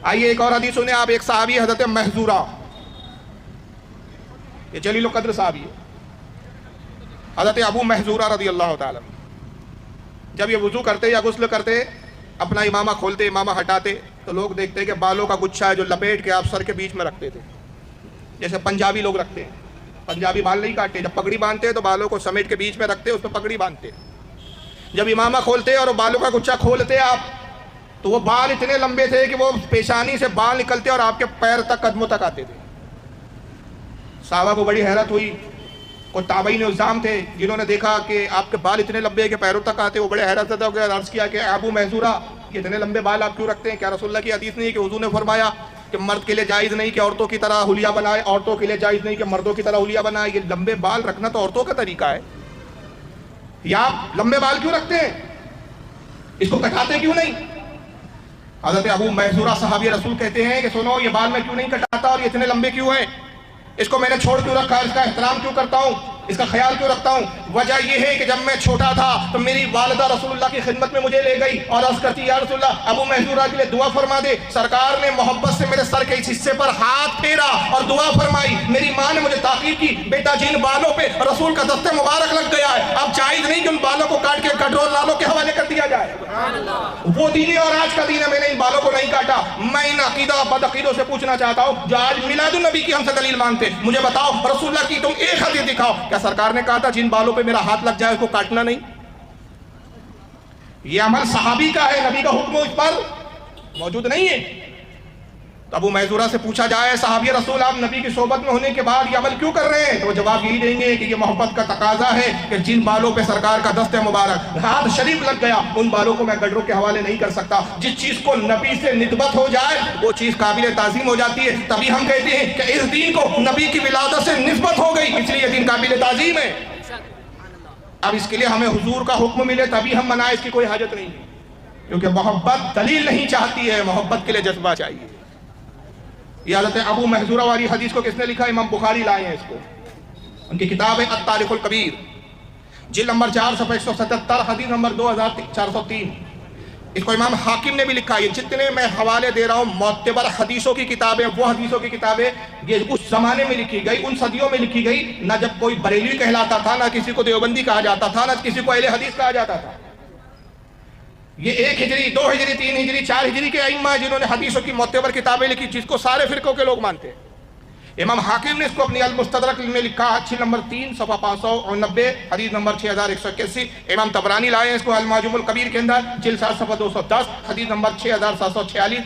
آئیے ایک اور حدیث سنیں آپ. ایک صحابی حضرت محذورہ، یہ جلیل القدر صحابی ہے، حضرت ابو محذورہ رضی اللہ تعالیٰ. جب یہ وضو کرتے یا غسل کرتے، اپنا امامہ کھولتے، امامہ ہٹاتے، تو لوگ دیکھتے کہ بالوں کا گچھا ہے جو لپیٹ کے آپ سر کے بیچ میں رکھتے تھے، جیسے پنجابی لوگ رکھتے ہیں. پنجابی بال نہیں کاٹتے، جب پگڑی باندھتے تو بالوں کو سمیٹ کے بیچ میں رکھتے، اس پہ پگڑی باندھتے. جب امامہ کھولتے اور بالوں کا گچھا کھولتے آپ، تو وہ بال اتنے لمبے تھے کہ وہ پیشانی سے بال نکلتے اور آپ کے پیر تک، قدموں تک آتے تھے. صحابہ کو بڑی حیرت ہوئی. کوئی تابعین الزام تھے جنہوں نے دیکھا کہ آپ کے بال اتنے لمبے کہ پیروں تک آتے، وہ بڑے حیرت زدہ ہو گئے. عرض کیا کہ ابو محذورہ، یہ اتنے لمبے بال آپ کیوں رکھتے ہیں؟ کیا رسول اللہ کی حدیث نہیں ہے کہ حضور نے فرمایا کہ مرد کے لیے جائز نہیں کہ عورتوں کی طرح حلیہ بنائے، عورتوں کے لیے جائز نہیں کہ مردوں کی طرح حلیہ بنائے؟ یہ لمبے بال رکھنا تو عورتوں کا طریقہ ہے، یا آپ لمبے بال کیوں رکھتے ہیں؟ اس کو کٹاتے کیوں نہیں؟ حضرت ابو محذورہ صحابی رسول کہتے ہیں کہ سنو، یہ بال میں کیوں نہیں کٹاتا اور یہ اتنے لمبے کیوں ہیں؟ اس کو میں نے چھوڑ کیوں رکھا؟ اس کا احترام کیوں کرتا ہوں؟ اس کا خیال کیوں رکھتا ہوں؟ وجہ یہ ہے کہ جب میں چھوٹا تھا تو میری والدہ رسول اللہ کی خدمت میں مجھے لے گئی اور عرض کرتی، یا رسول اللہ ابو محذورہ کے لیے دعا فرما دے. سرکار نے محبت سے میرے سر کے اس حصے پر ہاتھ پھیرا اور دعا فرمائی. میری ماں نے مجھے تاکید کی، بیٹا جن بالوں پہ رسول کا دست مبارک لگ گیا ہے، اب جائز نہیں کہ ان بالوں کو کاٹ کے کٹور لالوں کے حوالے کر دیا جائے. وہ دین ہے اور آج کا دین ہے، میں نے ان بالوں کو نہیں کاٹا. میں ان عقیدہ بد عقیدوں سے پوچھنا چاہتا ہوں جو آج میلاد النبی کی ہم سے دلیل مانگتے، مجھے بتاؤ رسول اللہ کی تم ایک حدیث دکھاؤ کیا سرکار نے کہا تھا جن بالوں پہ میرا ہاتھ لگ جائے اس کو کاٹنا نہیں؟ یہ عمل صحابی کا ہے، نبی کا حکم اس پر موجود نہیں ہے. تو ابو محذورہ سے پوچھا جائے، صحابی رسول آپ نبی کی صحبت میں ہونے کے بعد یہ عمل کیوں کر رہے ہیں؟ تو وہ جواب یہی دیں گے کہ یہ محبت کا تقاضا ہے کہ جن بالوں پہ سرکار کا دست مبارک ہاتھ شریف لگ گیا، ان بالوں کو میں گڈروں کے حوالے نہیں کر سکتا. جس چیز کو نبی سے نسبت ہو جائے وہ چیز قابل تعظیم ہو جاتی ہے. تبھی ہم کہتے ہیں کہ اس دین کو نبی کی ولادت سے نسبت ہو گئی، اس لیے یہ دین قابل تعظیم ہے. اب اس کے لیے ہمیں حضور کا حکم ملے تبھی ہم منائیں، اس کی کوئی حاجت نہیں ہے، کیونکہ محبت دلیل نہیں چاہتی ہے، محبت کے لیے جذبہ چاہیے. یہ حضرت ابو محذورہ والی حدیث کو کس نے لکھا؟ امام بخاری لائے ہیں اس کو. ان کی کتاب ہے التاریخ الکبیر، جلد نمبر 4 صفحہ 177، حدیث نمبر 2403. اس کو امام حاکم نے بھی لکھا. یہ جتنے میں حوالے دے رہا ہوں معتبر حدیثوں کی کتابیں، وہ حدیثوں کی کتابیں یہ اس زمانے میں لکھی گئی، ان صدیوں میں لکھی گئی نہ جب کوئی بریلوی کہلاتا تھا، نہ کسی کو دیوبندی کہا جاتا تھا، نہ کسی کو اہل حدیث کہا جاتا تھا. یہ 1 ہجری 2 ہجری 3 ہجری 4 ہجری کے ائمہ ہیں جنہوں نے حدیثوں کی معتبر کتابیں لکھی، جس کو سارے فرقوں کے لوگ مانتے ہیں. امام حاکم نے اس کو اپنی المستدرک میں لکھا، جلد نمبر 3 صفحہ 590، حدیث نمبر 6181. امام طبرانی لائے ہیں اس کو المعجم الکبیر کے اندر، جلد 7 صفحہ 210، حدیث نمبر 6746.